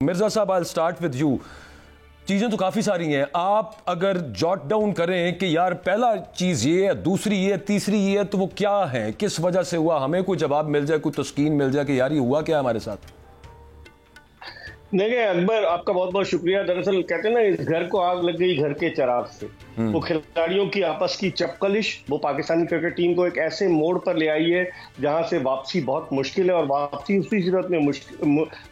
मिर्जा साहब, I start with you. चीज़ें तो काफ़ी सारी हैं, आप अगर जॉट डाउन करें कि यार पहला चीज़ ये है, दूसरी ये है, तीसरी ये है, तो वो क्या है, किस वजह से हुआ, हमें कोई जवाब मिल जाए, कोई तस्कीन मिल जाए कि यार ये हुआ क्या हमारे साथ। देखिए अकबर, आपका बहुत बहुत शुक्रिया। दरअसल कहते हैं ना, इस घर को आग लग गई घर के चिराग से। वो खिलाड़ियों की आपस की चपकलिश वो पाकिस्तानी क्रिकेट टीम को एक ऐसे मोड़ पर ले आई है जहां से वापसी बहुत मुश्किल है, और वापसी उसी सूरत में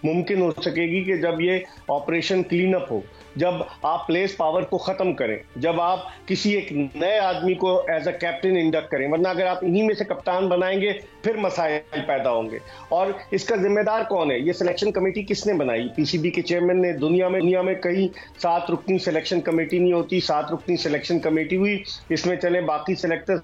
मुमकिन हो सकेगी कि जब ये ऑपरेशन क्लीन अप हो, जब आप प्लेस पावर को खत्म करें, जब आप किसी एक नए आदमी को एज अ कैप्टन इंडक्ट करें। वरना अगर आप इन्हीं में से कप्तान बनाएंगे फिर मसाइल पैदा होंगे। और इसका जिम्मेदार कौन है? ये सिलेक्शन कमेटी किसने बनाई? पीसीबी के चेयरमैन ने। दुनिया में कहीं 7 रुकनी सिलेक्शन कमेटी नहीं होती, 7 रुकनी सिलेक्शन कमेटी हुई। इसमें चले बाकी सिलेक्टर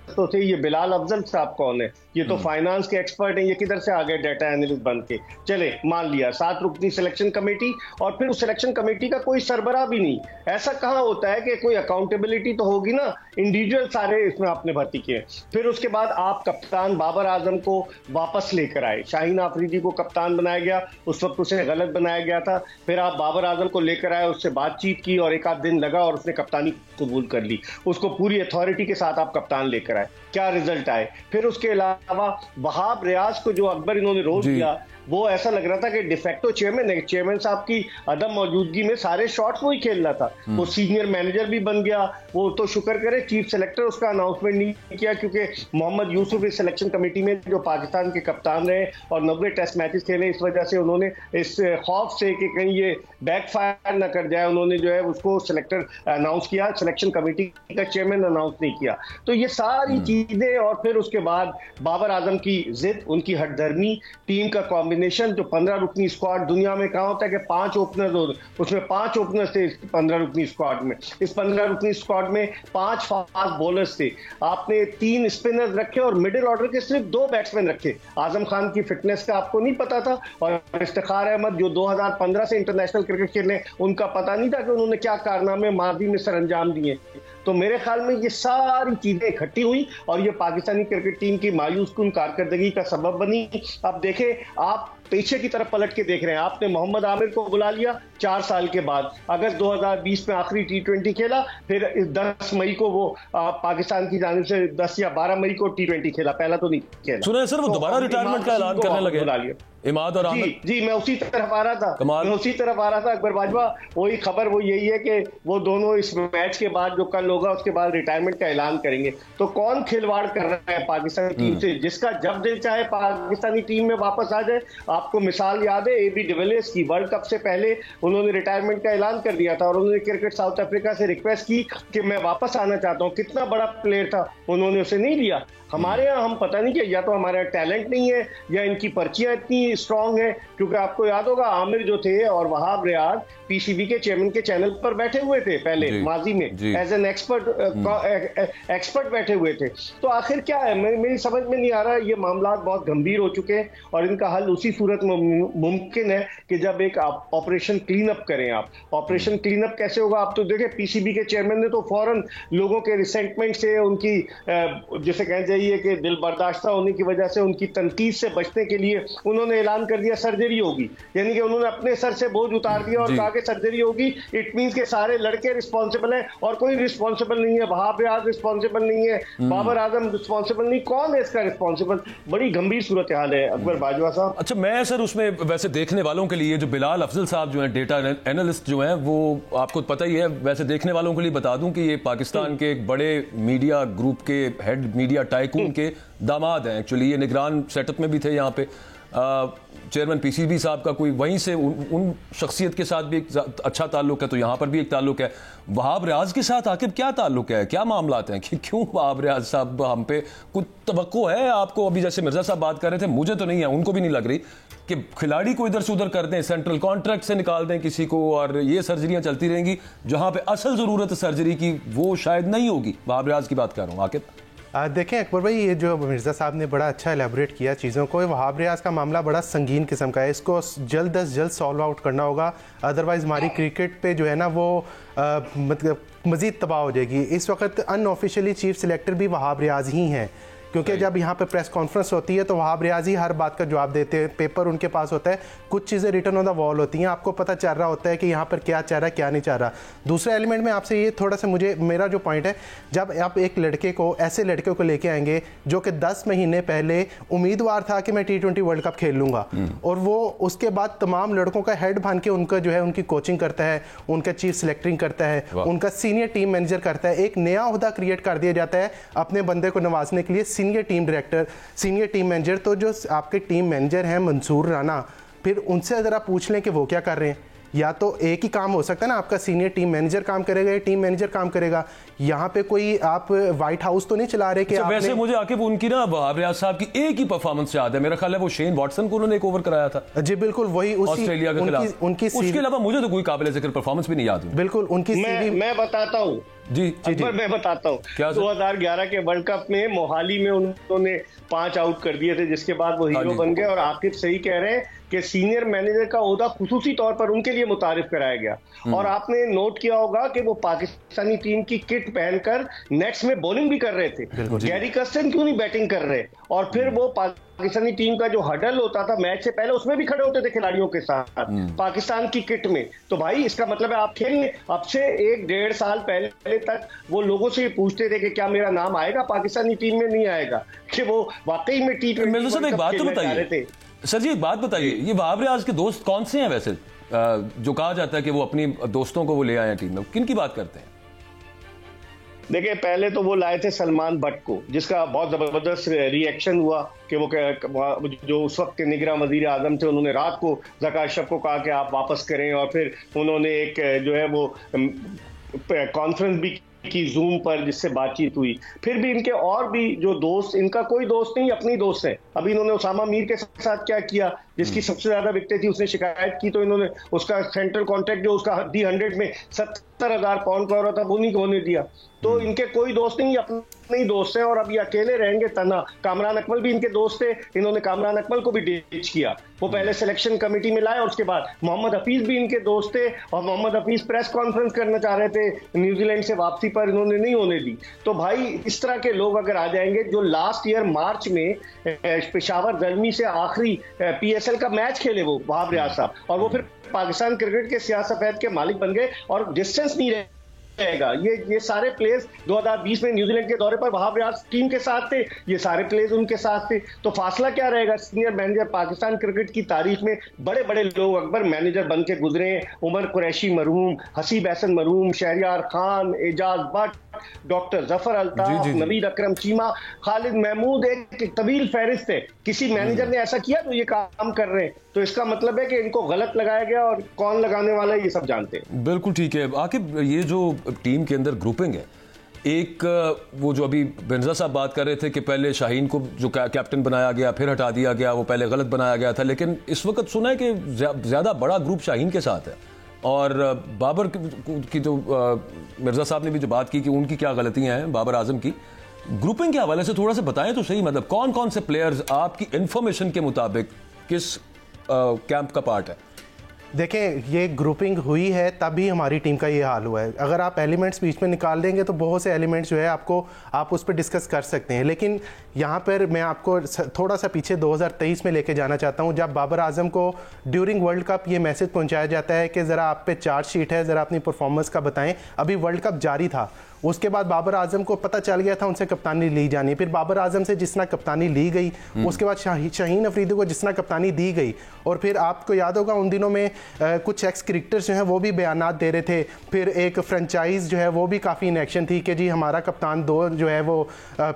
तो थे। ये बिलाल अफजल साहब कौन है? ये तो फाइनेंस के एक्सपर्ट हैं, ये किधर से आ गए डाटा एनालिस्ट बन के? चले मान लिया 7 रुकनी सिलेक्शन कमेटी, और फिर उस सिलेक्शन कमेटी का कोई सरबराह भी नहीं। ऐसा कहाँ होता है कि कोई अकाउंटेबिलिटी तो होगी ना? इंडिविजुअल सारे इसमें आपने भर्ती किए। फिर उसके बाद आप कप्तान बाबर आजम को वापस लेकर आए। शाहीन आफरीदी को कप्तान बनाया गया, उस वक्त उसे गलत बनाया गया था। फिर आप बाबर आजम को लेकर आए, उससे बातचीत की और एक आध दिन लगा और उसने कप्तानी कबूल कर ली। उसको पूरी अथॉरिटी के साथ आप कप्तान लेकर आए, क्या रिजल्ट आए? फिर उसके अलावा वहाब रियाज को जो अकबर इन्होंने रोल दिया, वो ऐसा लग रहा था कि डिफेक्टो चेयरमैन है। चेयरमैन साहब की अदम मौजूदगी में सारे शॉट्स वो ही खेल रहा था। वो सीनियर मैनेजर भी बन गया। वो तो शुक्र करे चीफ सेलेक्टर उसका अनाउंसमेंट नहीं किया, क्योंकि मोहम्मद यूसुफ इस सिलेक्शन कमेटी में जो पाकिस्तान के कप्तान रहे और 90 टेस्ट मैचेस खेले, इस वजह से उन्होंने इस खौफ से कि कहीं ये बैकफायर ना कर जाए, उन्होंने जो है उसको सिलेक्टर अनाउंस किया, सिलेक्शन कमेटी का चेयरमैन अनाउंस नहीं किया। तो ये सारी चीजें, और फिर उसके बाद बाबर आजम की जिद, उनकी हठधर्मी, टीम का कॉम्बिनेशन। जो 15 रुकनी स्क्वाड दुनिया में कहा होता है कि 5 ओपनर हो, उसमें 5 ओपनर्स थे इस 15 रुकनी स्क्वाड में। इस 15 रुकनी स्क्वाड में 5 फास्ट बॉलर्स थे। आपने 3 स्पिनर्स रखे और मिडिल ऑर्डर के सिर्फ 2 बैट्समैन रखे। आजम खान की फिटनेस का आपको नहीं पता था, और इफ्तिखार अहमद जो 2015 से इंटरनेशनल क्रिकेट खेले, उनका पता नहीं था कि उन्होंने क्या कारनामे माजी में सर अंजाम दिए। तो मेरे ख्याल में ये सारी चीजें इकट्ठी हुई और ये पाकिस्तानी क्रिकेट टीम की मायूस कुन कारकर्दगी का सबब बनी। अब देखें, आप पीछे की तरफ पलट के देख रहे हैं। आपने मोहम्मद आमिर को बुला लिया 4 साल के बाद, अगस्त 2020 में आखिरी T20 खेला, फिर 10 मई को वो पाकिस्तान की जानिब से 10 या 12 मई को T20 खेला, पहला तो नहीं खेला। सुना है सर, वो दोबारा रिटायरमेंट का ऐलान करने लगे बुला लिया। इमाद और आमिर। जी, मैं उसी तरफ आ रहा था अकबर बाजवा। वही खबर वो यही है कि वो दोनों इस मैच के बाद जो कल होगा उसके बाद रिटायरमेंट का ऐलान करेंगे। तो कौन खिलवाड़ कर रहा है पाकिस्तानी टीम से? जिसका जब दिल चाहे पाकिस्तानी टीम में वापस आ जाए। आपको मिसाल याद है AB डिविलियर्स की? वर्ल्ड कप से पहले उन्होंने रिटायरमेंट का ऐलान कर दिया था और उन्होंने क्रिकेट साउथ अफ्रीका से रिक्वेस्ट की कि मैं वापस आना चाहता हूँ। कितना बड़ा प्लेयर था, उन्होंने उसे नहीं लिया। हमारे यहाँ हम पता नहीं कि या तो हमारा टैलेंट नहीं है या इनकी पर्चियां इतनी स्ट्रांग है। क्योंकि आपको याद होगा आमिर जो थे और वहाब रियाज पीसीबी के चेयरमैन के चैनल पर बैठे हुए थे पहले माजी में, एज एन एक्सपर्ट बैठे हुए थे। तो आखिर क्या है, मेरी समझ में नहीं आ रहा। ये मामला बहुत गंभीर हो चुके हैं और इनका हल उसी सूरत में मुमकिन है कि जब एक ऑपरेशन क्लीन अप करें। आप ऑपरेशन क्लीन अप कैसे होगा? आप तो देखें, पीसीबी के चेयरमैन ने तो फौरन लोगों के रिसेंटमेंट से, उनकी जिसे कह जाइए कि दिल बर्दाश्ता होने की वजह से, उनकी तनकीद से बचने के लिए उन्होंने ऐलान कर दिया सर्जरी होगी। यानी कि उन्होंने अपने सर से बोझ उतार दिया और कहा कि सर्जरी होगी। इट मींस के सारे लड़के रिस्पॉन्सिबल हैं और कोई रिस्पॉन्सिबल नहीं है। वहाब रियाज रिस्पॉन्सिबल नहीं है, बाबर आजम रिस्पॉन्सिबल नहीं। कौन है इसका रिस्पॉन्सिबल? बड़ी गंभीर सूरत हाल है अकबर बाजवा साहब। अच्छा, मैं सर उसमें वैसे देखने वालों के लिए जो बिलाल अफजल साहब जो है डेटा एनालिस्ट जो है, वो आपको पता ही है। वैसे देखने वालों के लिए बता दूं कि ये पाकिस्तान के एक बड़े मीडिया ग्रुप के हेड, मीडिया टाइकून के दामाद हैं। एक्चुअली ये निगरान सेटअप में भी थे यहाँ पे। चेयरमैन पीसीबी साहब का कोई वहीं से उन शख्सियत के साथ भी एक अच्छा ताल्लुक है, तो यहाँ पर भी एक ताल्लुक है। वहाब रियाज के साथ आखिर क्या ताल्लुक है, क्या मामलात हैं कि क्यों वहाब रियाज साहब हम पे कुछ तवक्को है आपको? अभी जैसे मिर्जा साहब बात कर रहे थे, मुझे तो नहीं है, उनको भी नहीं लग रही कि खिलाड़ी को इधर से उधर कर दें, सेंट्रल कॉन्ट्रैक्ट से निकाल दें किसी को और ये सर्जरियां चलती रहेंगी जहां पे असल जरूरत सर्जरी की वो शायद नहीं होगी। वहाब रियाज की बात कर रहा हूँ। आकिब देखें अकबर भाई, ये जो मिर्ज़ा साहब ने बड़ा अच्छा एलेबोरेट किया चीज़ों को। वहाब रियाज का मामला बड़ा संगीन किस्म का है, इसको जल्द अज जल्द सॉल्व आउट करना होगा। अदरवाइज़ हमारी क्रिकेट पे जो है ना वो मतलब मज़ीद तबाह हो जाएगी। इस वक्त अनऑफिशियली चीफ सिलेक्टर भी वहाब रियाज ही हैं। क्योंकि जब यहाँ पे प्रेस कॉन्फ्रेंस होती है तो वहाब रियाजी हर बात का जवाब देते हैं, पेपर उनके पास होता है, कुछ चीज़ें रिटर्न ऑन द वॉल होती हैं, आपको पता चल रहा होता है कि यहाँ पर क्या चल रहा है क्या नहीं चल रहा। दूसरा एलिमेंट में आपसे ये थोड़ा सा मेरा जो पॉइंट है, जब आप एक लड़के को, ऐसे लड़के को लेके आएंगे जो कि 10 महीने पहले उम्मीदवार था कि मैं T20 वर्ल्ड कप खेल लूंगा, और वो उसके बाद तमाम लड़कों का हेड बन के उनका जो है उनकी कोचिंग करता है, उनका चीफ सिलेक्टिंग करता है, उनका सीनियर टीम मैनेजर करता है, एक नया ओहदा क्रिएट कर दिया जाता है अपने बंदे को नवाजने के लिए, senior team director, senior team manager. तो जो आपके टीम मैनेजर हैं मंसूर राना, फिर उनसे अगर आप पूछ लें कि वो क्या कर रहे हैं, या तो एक ही काम हो सकता है ना, आपका सीनियर टीम मैनेजर काम करेगा या टीम मैनेजर काम करेगा। यहाँ पे कोई आप व्हाइट हाउस तो नहीं चला रहे कि वैसे मुझे आकिब उनकी ना वहाब रियाज साहब की एक ही परफॉर्मेंस याद है, मेरा ख्याल है वो शेन वॉटसन को उन्होंने एक ओवर कराया था। जी बिल्कुल, वही ऑस्ट्रेलिया के खिलाफ। उसके अलावा मुझे तो कोई काबिल जिक्र परफॉर्मेंस भी नहीं याद। बिल्कुल उनकी मैं बताता हूँ जी, मैं बताता हूँ 2011 के वर्ल्ड कप में मोहाली में उन्होंने 5 आउट कर दिए थे, जिसके बाद वो हीरो बन गए। और आकिब सही कह रहे हैं कि सीनियर मैनेजर का ओहदा खुसूसी तौर पर उनके लिए मुतारिफ कराया गया। और आपने नोट किया होगा कि वो पाकिस्तानी टीम की किट पहनकर नेट्स में बॉलिंग भी कर रहे थे। गैरी कर्स्टन क्यों नहीं बैटिंग कर रहे? और फिर वो पाकिस्तानी टीम का जो हडल होता था मैच से पहले, उसमें भी खड़े होते थे खिलाड़ियों के साथ पाकिस्तान की किट में। तो भाई इसका मतलब है आप खेलेंगे। अब से 1-1.5 साल पहले तक वो लोगों से पूछते थे कि क्या मेरा नाम आएगा पाकिस्तानी टीम में, नहीं आएगा, कि वो वाकई में T20 एक बात तो बताइए सर जी, एक बात बताइए, ये वहाब रियाज के दोस्त कौन से हैं वैसे, जो कहा जाता है कि वो अपनी दोस्तों को वो ले आए हैं टीम में, किन की बात करते हैं? देखिए, पहले तो वो लाए थे सलमान बट को, जिसका बहुत जबरदस्त रिएक्शन हुआ कि वो जो उस वक्त के निगरां वजीर आजम थे, उन्होंने रात को ज़का अशरफ को कहा कि आप वापस करें। और फिर उन्होंने एक जो है वो कॉन्फ्रेंस भी की जूम पर, जिससे बातचीत हुई। फिर भी इनके और भी जो दोस्त, इनका कोई दोस्त नहीं, अपनी दोस्त है। अभी इन्होंने उसामा मीर के साथ क्या किया, जिसकी सबसे ज्यादा विकेटें थी, उसने शिकायत की तो इन्होंने उसका सेंट्रल कॉन्ट्रैक्ट जो उसका D100 में 70,000 पाउंड का हो रहा था, वो नहीं होने दिया। तो इनके कोई दोस्त नहीं, अपने ही दोस्त हैं। और अब ये अकेले रहेंगे तना। कामरान अकमल भी इनके दोस्त थे, इन्होंने कामरान अकमल को भी डिच किया। वो पहले सिलेक्शन कमेटी में लाए और उसके बाद मोहम्मद हफीज भी इनके दोस्त थे, और मोहम्मद हफीज प्रेस कॉन्फ्रेंस करना चाह रहे थे न्यूजीलैंड से वापसी पर, इन्होंने नहीं होने दी। तो भाई इस तरह के लोग अगर आ जाएंगे, जो लास्ट ईयर मार्च में पेशावर ज़ल्मी से आखिरी PSL का मैच खेले वो वहाब रियाज साहब, और वो फिर पाकिस्तान क्रिकेट के सियासत के मालिक बन गए, और डिस्टेंस नहीं रहे। ये सारे प्लेयर्स 2020 में न्यूजीलैंड के दौरे पर वहाब रियाज टीम के साथ थे, ये सारे प्लेयर्स उनके साथ थे। तो फासला क्या रहेगा? सीनियर मैनेजर पाकिस्तान क्रिकेट की तारीख में बड़े बड़े लोग अकबर मैनेजर बन के गुजरे हैं। उमर कुरैशी मरहूम, हसीब एहसन मरहूम, शहरियार खान, एजाज भट्ट, डॉक्टर जफर अल्ताफ, नवीद अकरम चीमा, खालिद महमूद, एक तवील फहरिस्त है। किसी मैनेजर ने ऐसा किया तो ये काम कर रहे हैं। तो इसका मतलब है कि इनको गलत लगाया गया, और कौन लगाने वाला है ये सब जानते हैं। बिल्कुल ठीक है। आकिब, ये जो टीम के अंदर ग्रुपिंग है, एक वो जो अभी बिरजा साहब बात कर रहे थे कि पहले शाहीन को जो कैप्टन बनाया गया, फिर हटा दिया गया, वो पहले गलत बनाया गया था, लेकिन इस वक्त सुना है कि ज़्यादा बड़ा ग्रुप शाहीन के साथ है। और बाबर की जो मिर्ज़ा साहब ने भी जो बात की कि उनकी क्या गलतियां हैं बाबर आजम की, ग्रुपिंग के हवाले से थोड़ा सा बताएं तो सही, मतलब कौन कौन से प्लेयर्स आपकी इंफॉर्मेशन के मुताबिक किस कैंप का पार्ट है? देखें, ये ग्रुपिंग हुई है तभी हमारी टीम का ये हाल हुआ है। अगर आप एलिमेंट्स बीच में निकाल देंगे तो बहुत से एलिमेंट्स जो है आप उस पर डिस्कस कर सकते हैं। लेकिन यहाँ पर मैं आपको थोड़ा सा पीछे 2023 में लेके जाना चाहता हूँ, जब बाबर आजम को ड्यूरिंग वर्ल्ड कप ये मैसेज पहुँचाया जाता है कि ज़रा आप पे चार्जशीट है, ज़रा अपनी परफॉर्मेंस का बताएं। अभी वर्ल्ड कप जारी था, उसके बाद बाबर आजम को पता चल गया था उनसे कप्तानी ली जानी, फिर बाबर आजम से जिस तरह कप्तानी ली गई, उसके बाद शाहीन अफरीदी को जिस तरह कप्तानी दी गई, और फिर आपको याद होगा उन दिनों में कुछ एक्स क्रिकेटर्स जो हैं वो भी बयानात दे रहे थे। फिर एक फ्रेंचाइज जो है वो भी काफ़ी इन एक्शन थी कि जी हमारा कप्तान 2 जो है वो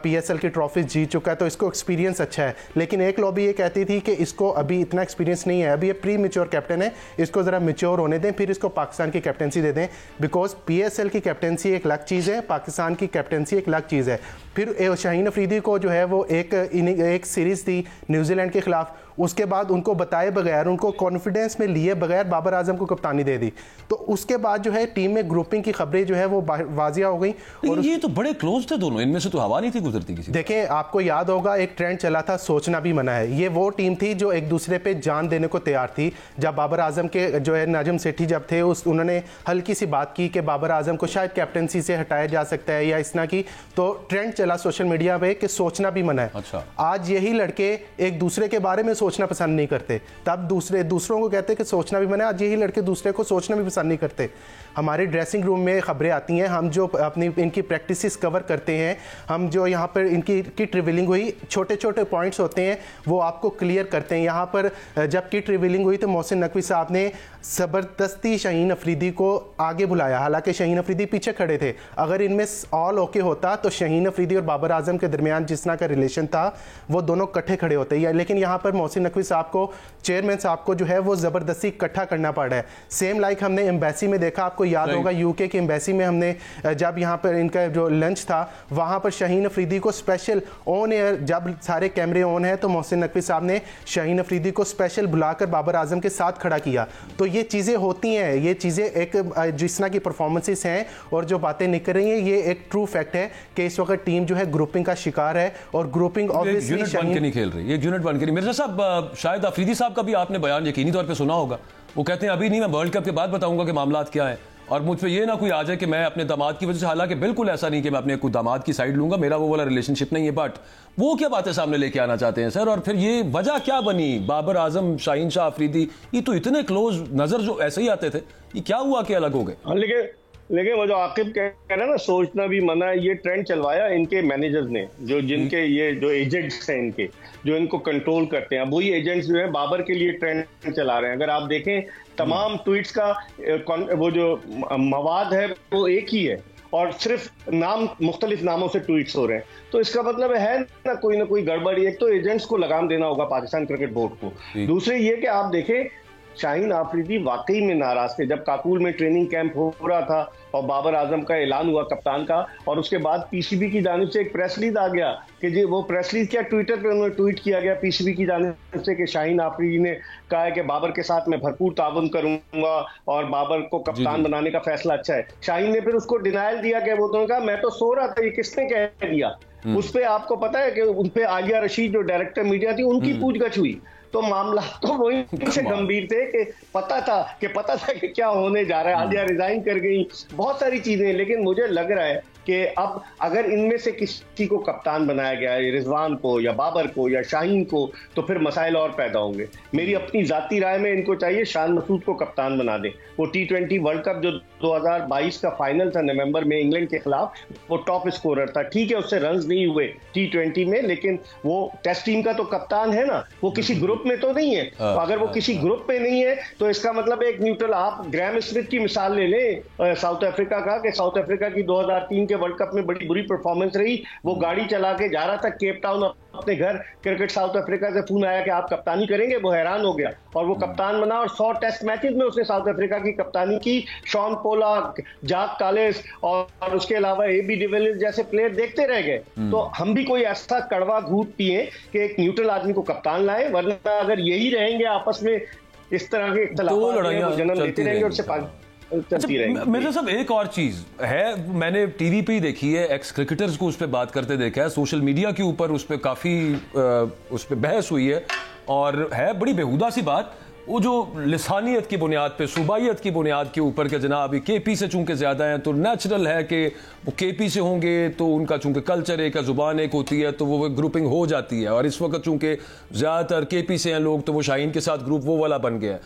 PSL की ट्रॉफीज जीत चुका है, तो इसको एक्सपीरियंस अच्छा है। लेकिन एक लॉबी ये कहती थी कि इसको अभी इतना एक्सपीरियंस नहीं है, अभी ये प्री मेच्योर कैप्टन है, इसको ज़रा मेच्योर होने दें, फिर इसको पाकिस्तान की कैप्टनसी दे दें। बिकॉज PSL की कैप्टनसी एक अलग चीज़ है, पाकिस्तान की कैप्टनसी एक अलग चीज़ है। फिर शाहीन अफरीदी को जो है वो एक सीरीज़ थी न्यूजीलैंड के खिलाफ, उसके बाद उनको बताए बगैर, उनको कॉन्फिडेंस में लिए बगैर बाबर आजम को कप्तानी दे दी। तो उसके बाद जो है टीम में ग्रुपिंग की खबरें जो है वो वाजिया हो गई। और ये तो बड़े क्लोज थे दोनों, इनमें से तो हवा नहीं थी गुजरती किसी। देखें, आपको याद होगा एक ट्रेंड चला था सोचना भी मना है। ये वो टीम थी जो एक दूसरे पे जान देने को तैयार थी। जब बाबर आजम के जो है नाजिम सेठी जब थे, उन्होंने हल्की सी बात की कि बाबर आजम को शायद कैप्टनसी से हटाया जा सकता है या इस तरह की, तो ट्रेंड चला सोशल मीडिया पे कि सोचना भी मना है। अच्छा। आज यही लड़के एक दूसरे के बारे में सोचना पसंद नहीं करते, तब दूसरों को कहते कि सोचना भी मना है। आज यही लड़के दूसरे को सोचना भी पसंद नहीं करते। हमारे ड्रेसिंग रूम में खबरें आती हैं, हम जो अपनी इनकी प्रैक्टिसेस कवर करते हैं, हम जो यहाँ पर इनकी किट रिवीलिंग हुई, छोटे छोटे पॉइंट्स होते हैं वो आपको क्लियर करते हैं। यहाँ पर जब किट रिवीलिंग हुई तो मोहसिन नकवी साहब ने ज़बरदस्ती शाहीन अफरीदी को आगे बुलाया, हालांकि शाहीन अफरीदी पीछे खड़े थे। अगर इनमें ऑल ओके होता तो शाहीन अफरीदी और बाबर आजम के दरमियान जिस तरह का रिलेशन था वो दोनों इकट्ठे खड़े होते। लेकिन यहाँ पर मोहसिन नकवी साहब को, चेयरमैन साहब को जो है वो ज़बरदस्ती इकट्ठा करना पड़ा है। सेम लाइक हमने एम्बेसी में देखा, आपको याद होगा यूके की एम्बेसी में हमने जब यहाँ पर इनका जो लंच था वहाँ पर शाहीन अफरीदी को स्पेशल ऑन एयर, जब सारे कैमरे ऑन है तो मोहसिन नकवी साहब ने शाहीन अफरीदी को स्पेशल बुलाकर बाबर आजम के साथ खड़ा किया। तो ये चीज़ें होती हैं, ये चीज़ें एक जिस तरह की परफॉर्मेंसेस हैं और जो बातें निकल रही हैं, ये एक ट्रू फैक्ट है कि इस वक्त टीम जो है ग्रुपिंग का शिकार है। और ग्रुपिंग ऑब्वियसली यूनिट बन के नहीं खेल रही, एक यूनिट बन के नहीं। मिर्जा साहब, शायद अफरीदी साहब का भी आपने बयान यकीनी तौर पे सुना होगा। वो कहते हैं अभी नहीं, मैं वर्ल्ड कप के बाद बताऊंगा कि मामलात क्या है, और मुझ पे ये ना कोई आ जाए कि मैं अपने दामाद की वजह से, हालांकि बिल्कुल ऐसा नहीं कि मैं अपने दामाद की साइड लूंगा, मेरा वो वाला रिलेशनशिप नहीं है, बट वो क्या बातें सामने लेके आना चाहते हैं सर? और फिर ये वजह क्या बनी? बाबर आजम, शाहीन शाह अफरीदी, ये तो इतने क्लोज नजर जो ऐसे ही आते थे, ये क्या हुआ कि अलग हो गए? लेकिन वो जो आकिब कह रहे हैं ना, सोचना भी मना है, ये ट्रेंड चलवाया इनके मैनेजर्स ने, जो जिनके ये जो एजेंट्स हैं इनके, जो इनको कंट्रोल करते हैं। अब वही एजेंट्स जो है बाबर के लिए ट्रेंड चला रहे हैं। अगर आप देखें तमाम ट्वीट्स का वो जो मवाद है वो एक ही है, और सिर्फ नाम मुख्तलिफ नामों से ट्वीट्स हो रहे हैं। तो इसका मतलब है ना कोई गड़बड़। एक तो एजेंट्स को लगाम देना होगा पाकिस्तान क्रिकेट बोर्ड को, दूसरे ये कि आप देखें शाहीन आफरीदी वाकई में नाराज थे। जब काकुल में ट्रेनिंग कैंप हो रहा था और बाबर आजम का ऐलान हुआ कप्तान का, और उसके बाद पीसीबी की जानिब से एक प्रेस रिलीज आ गया कि जी वो प्रेस रिलीज क्या, ट्विटर पे उन्होंने ट्वीट किया गया पीसीबी की जानिब से कि शाहीन आफरीदी ने कहा है कि बाबर के साथ मैं भरपूर ताउन करूंगा और बाबर को कप्तान बनाने का फैसला अच्छा है। शाहीन ने फिर उसको डिनायल दिया कि वो तो कहा मैं तो सो रहा था, ये किसने कह दिया। उस पर आपको पता है कि उन पे आलिया रशीद जो डायरेक्टर मीडिया थी उनकी पूछगछ हुई। तो मामला तो वही से गंभीर थे कि पता था कि क्या होने जा रहा है। आलिया रिजाइन कर गई, बहुत सारी चीजें, लेकिन मुझे लग रहा है कि अब अगर इनमें से किसी को कप्तान बनाया गया है, रिजवान को या बाबर को या शाहीन को, तो फिर मसाइल और पैदा होंगे। मेरी अपनी जाती राय में इनको चाहिए शान मसूद को कप्तान बना दे। वो T20 वर्ल्ड कप जो 2022 का फाइनल था नवंबर में इंग्लैंड के खिलाफ, वो टॉप स्कोरर था। ठीक है उससे रन्स नहीं हुए T20 में, लेकिन वो टेस्ट टीम का तो कप्तान है ना, वो किसी ग्रुप में तो नहीं है। तो अगर वो किसी ग्रुप में नहीं है तो इसका मतलब एक न्यूट्रल, आप ग्रैम स्मिथ की मिसाल ले लें साउथ अफ्रीका का, कि साउथ अफ्रीका की 2003 वर्ल्ड कप में बड़ी बुरी परफॉर्मेंस रही। वो गाड़ी चला के जा रहा था केप टाउन अपने घर, क्रिकेट साउथ अफ्रीका से फोन आया कि आप कप्तानी करेंगे, वो हैरान हो गया और वो कप्तान बना और 100 टेस्ट मैचेस में उसने साउथ अफ्रीका की कप्तानी की। शॉन पोलार्ड, जैक कालिस और उसके अलावा AB डिविलियर्स जैसे प्लेयर देखते रह गए। तो हम भी कोई ऐसा कड़वा घूट पिए कि एक न्यूट्रल आदमी को कप्तान लाए, वरना अगर यही रहेंगे आपस में इस तरह के इख्तिलाफ जन्म देते रहेंगे और अच्छा, मेरे साहब एक और चीज है, मैंने टीवी पे ही देखी है, एक्स क्रिकेटर्स को उस पर बात करते देखा है, सोशल मीडिया के ऊपर उस पर काफी उस पर बहस हुई है और है बड़ी बेहुदा सी बात। वो जो लिसानियत की बुनियाद पे, सूबाइयत की बुनियाद के ऊपर के जनाब KP से चूंकि ज्यादा हैं तो नेचुरल है कि वो KP से होंगे, तो उनका चूंकि कल्चर एक है, जुबान एक होती है, तो वो ग्रुपिंग हो जाती है। और इस वक्त चूंकि ज्यादातर KP से हैं लोग, तो वो शाहीन के साथ ग्रुप वो वाला बन गया।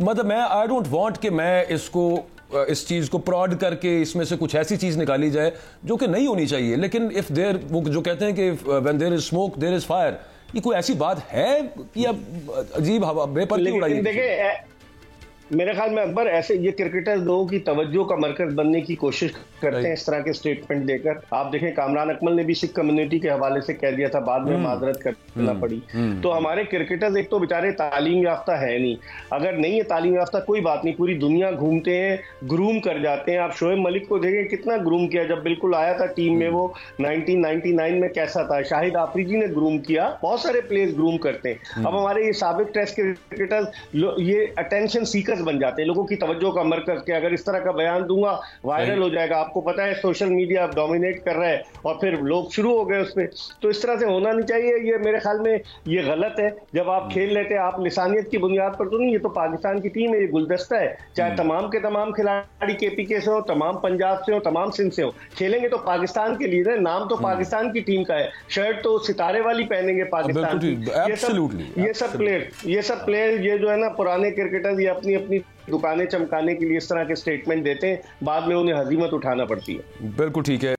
मतलब मैं आई डोंट वांट कि मैं इस चीज को प्रॉड करके इसमें से कुछ ऐसी चीज निकाली जाए जो कि नहीं होनी चाहिए। लेकिन इफ देयर, वो जो कहते हैं कि when there is smoke there is fire, ये कोई ऐसी बात है कि अब अजीब हवा बेपर की उड़ाई? मेरे ख्याल में अकबर ऐसे ये क्रिकेटर्स लोगों की तवज्जो का मरकज बनने की कोशिश करते हैं इस तरह के स्टेटमेंट देकर। आप देखें कामरान अकमल ने भी सिख कम्युनिटी के हवाले से कह दिया था, बाद में माजरत करना पड़ी। तो हमारे क्रिकेटर्स एक तो बेचारे तालीम याफ्ता है नहीं, अगर नहीं है तालीम याफ्ता कोई बात नहीं, पूरी दुनिया घूमते हैं, ग्रूम कर जाते हैं। आप शोएब मलिक को देखें कितना ग्रूम किया, जब बिल्कुल आया था टीम में वो 1999 में कैसा था, शाहिद आफरीदी ने ग्रूम किया, बहुत सारे प्लेयर्स ग्रूम करते हैं। अब हमारे ये साबिक टेस्ट क्रिकेटर्स ये अटेंशन सीकर्स बन जाते हैं, लोगों की तवज्जो का मरकज के अगर इस तरह का बयान दूंगा वायरल हो जाएगा। आपको पता है सोशल मीडिया डोमिनेट कर रहा है और फिर लोग शुरू हो गए उसमें, तो इस तरह से होना नहीं चाहिए। ये मेरे ख्याल में ये गलत है। जब आप खेल लेते हैं आप लिसानियत की बुनियाद पर तो नहीं, ये तो पाकिस्तान की टीम है, ये गुलदस्ता है, चाहे तमाम के तमाम खिलाड़ी केपीके से हो, तमाम पंजाब से हो, तमाम सिंध से हो, खेलेंगे तो पाकिस्तान के लिए, नाम तो पाकिस्तान की टीम का है, शर्ट तो सितारे वाली पहनेंगे पाकिस्तान की। ये सब प्लेयर ये जो है ना पुराने क्रिकेटर ये अपनी अपनी दुकानें चमकाने के लिए इस तरह के स्टेटमेंट देते हैं, बाद में उन्हें हजीमत उठाना पड़ती है। बिल्कुल ठीक है।